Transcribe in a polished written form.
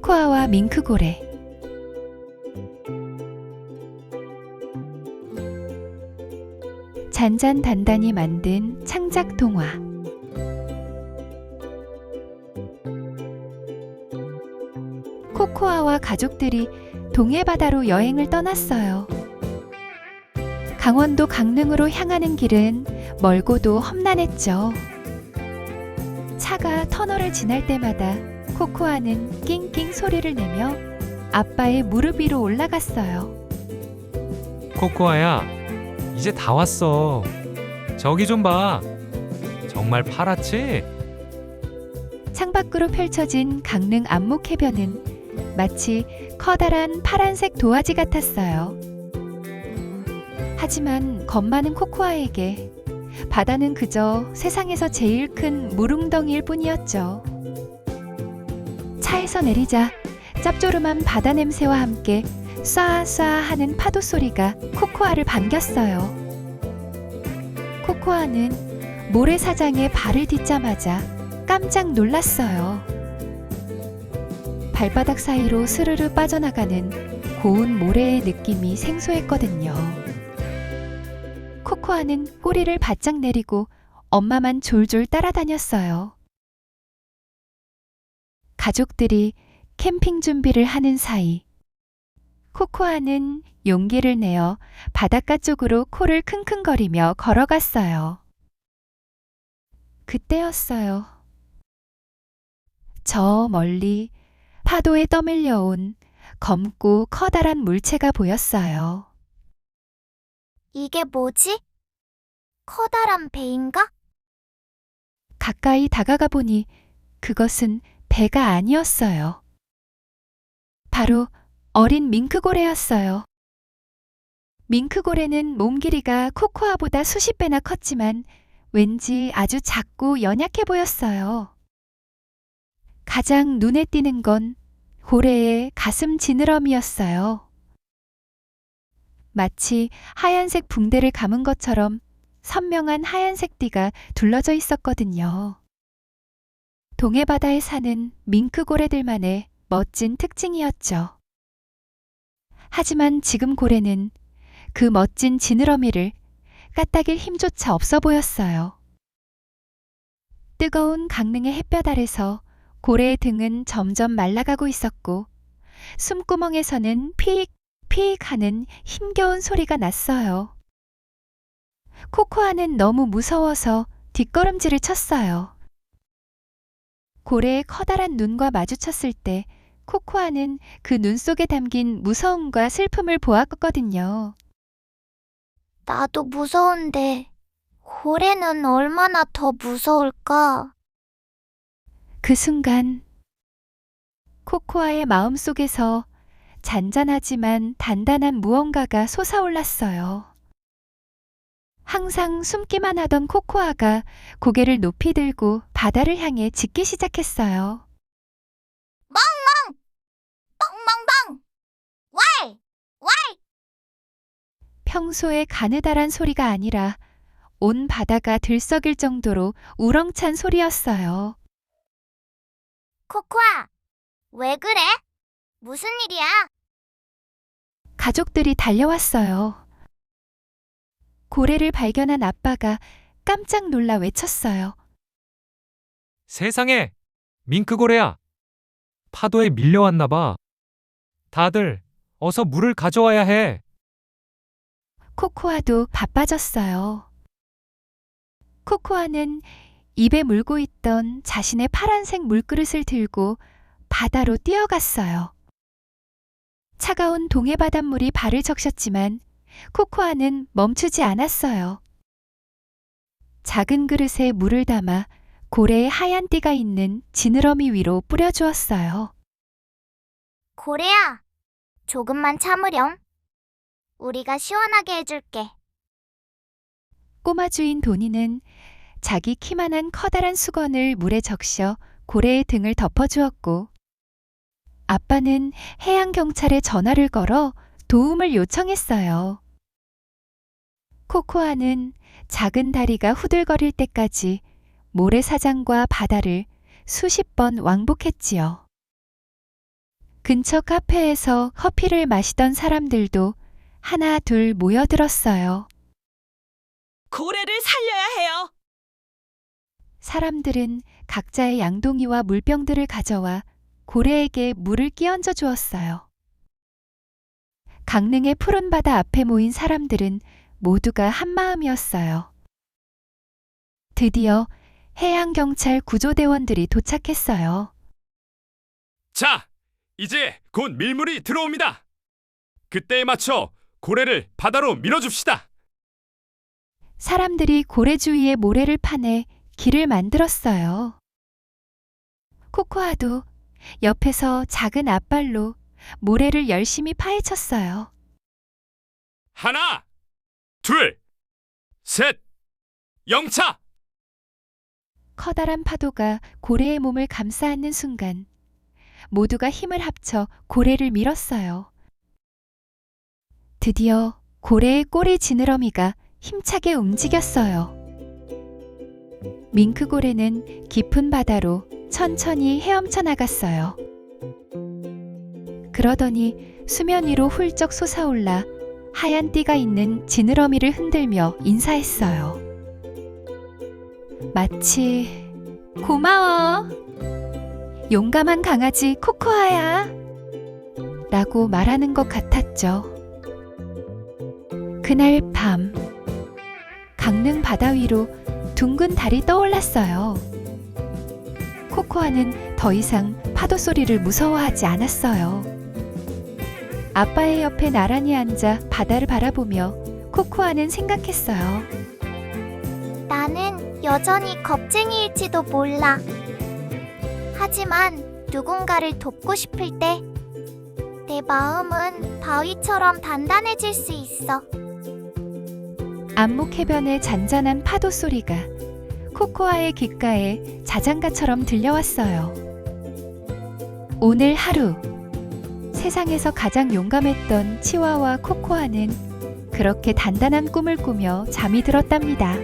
코코아와 밍크고래. 잔잔단단히 만든 창작 동화. 코코아와 가족들이 동해바다로 여행을 떠났어요. 강원도 강릉으로 향하는 길은 멀고도 험난했죠. 차가 터널을 지날 때마다 코코아는 낑낑 소리를 내며 아빠의 무릎 위로 올라갔어요. 코코아야, 이제 다 왔어. 저기 좀 봐. 정말 파랗지? 창밖으로 펼쳐진 강릉 안목해변은 마치 커다란 파란색 도화지 같았어요. 하지만 겁 많은 코코아에게 바다는 그저 세상에서 제일 큰 물웅덩이일 뿐이었죠. 차에서 내리자 짭조름한 바다 냄새와 함께 쏴쏴 하는 파도 소리가 코코아를 반겼어요. 코코아는 모래사장에 발을 딛자마자 깜짝 놀랐어요. 발바닥 사이로 스르르 빠져나가는 고운 모래의 느낌이 생소했거든요. 코코아는 꼬리를 바짝 내리고 엄마만 졸졸 따라다녔어요. 가족들이 캠핑 준비를 하는 사이 코코아는 용기를 내어 바닷가 쪽으로 코를 킁킁거리며 걸어갔어요. 그때였어요. 저 멀리 파도에 떠밀려온 검고 커다란 물체가 보였어요. 이게 뭐지? 커다란 배인가? 가까이 다가가 보니 그것은 배가 아니었어요. 바로 어린 밍크고래였어요. 밍크고래는 몸 길이가 코코아보다 수십 배나 컸지만 왠지 아주 작고 연약해 보였어요. 가장 눈에 띄는 건 고래의 가슴 지느러미였어요. 마치 하얀색 붕대를 감은 것처럼 선명한 하얀색 띠가 둘러져 있었거든요. 동해바다에 사는 밍크고래들만의 멋진 특징이었죠. 하지만 지금 고래는 그 멋진 지느러미를 까딱일 힘조차 없어 보였어요. 뜨거운 강릉의 햇볕 아래서 고래의 등은 점점 말라가고 있었고 숨구멍에서는 피익 피익 하는 힘겨운 소리가 났어요. 코코아는 너무 무서워서 뒷걸음질을 쳤어요. 고래의 커다란 눈과 마주쳤을 때 코코아는 그 눈 속에 담긴 무서움과 슬픔을 보았거든요. 나도 무서운데 고래는 얼마나 더 무서울까? 그 순간 코코아의 마음속에서 잔잔하지만 단단한 무언가가 솟아올랐어요. 항상 숨기만 하던 코코아가 고개를 높이 들고 바다를 향해 짖기 시작했어요. 멍멍멍! 왈! 왈! 평소의 가느다란 소리가 아니라 온 바다가 들썩일 정도로 우렁찬 소리였어요. 코코아, 왜 그래? 무슨 일이야? 가족들이 달려왔어요. 고래를 발견한 아빠가 깜짝 놀라 외쳤어요. 세상에, 밍크고래야. 파도에 밀려왔나 봐. 다들 어서 물을 가져와야 해. 코코아도 바빠졌어요. 코코아는 입에 물고 있던 자신의 파란색 물그릇을 들고 바다로 뛰어갔어요. 차가운 동해 바닷물이 발을 적셨지만 코코아는 멈추지 않았어요. 작은 그릇에 물을 담아 고래의 하얀 띠가 있는 지느러미 위로 뿌려주었어요. 고래야, 조금만 참으렴. 우리가 시원하게 해줄게. 꼬마 주인 도니는 자기 키만한 커다란 수건을 물에 적셔 고래의 등을 덮어주었고 아빠는 해양경찰에 전화를 걸어 도움을 요청했어요. 코코아는 작은 다리가 후들거릴 때까지 모래사장과 바다를 수십 번 왕복했지요. 근처 카페에서 커피를 마시던 사람들도 하나 둘 모여들었어요. 고래를 살려야 해요. 사람들은 각자의 양동이와 물병들을 가져와 고래에게 물을 끼얹어 주었어요. 강릉의 푸른 바다 앞에 모인 사람들은 모두가 한마음이었어요. 드디어 해양경찰 구조대원들이 도착했어요. 자, 이제 곧 밀물이 들어옵니다. 그때에 맞춰 고래를 바다로 밀어줍시다. 사람들이 고래 주위에 모래를 파내 길을 만들었어요. 코코아도 옆에서 작은 앞발로 모래를 열심히 파헤쳤어요. 하나, 둘, 셋, 영차! 커다란 파도가 고래의 몸을 감싸 안는 순간 모두가 힘을 합쳐 고래를 밀었어요. 드디어 고래의 꼬리 지느러미가 힘차게 움직였어요. 밍크고래는 깊은 바다로 천천히 헤엄쳐 나갔어요. 그러더니 수면 위로 훌쩍 솟아올라 하얀 띠가 있는 지느러미를 흔들며 인사했어요. 마치 고마워. 용감한 강아지 코코아야. 라고 말하는 것 같았죠. 그날 밤, 강릉 바다 위로 둥근 달이 떠올랐어요. 코코아는 더 이상 파도 소리를 무서워하지 않았어요. 아빠의 옆에 나란히 앉아 바다를 바라보며 코코아는 생각했어요. 나는 여전히 겁쟁이일지도 몰라. 하지만 누군가를 돕고 싶을 때 내 마음은 바위처럼 단단해질 수 있어. 안목 해변의 잔잔한 파도 소리가 코코아의 귓가에 자장가처럼 들려왔어요. 오늘 하루 세상에서 가장 용감했던 치와와 코코아는 그렇게 단단한 꿈을 꾸며 잠이 들었답니다.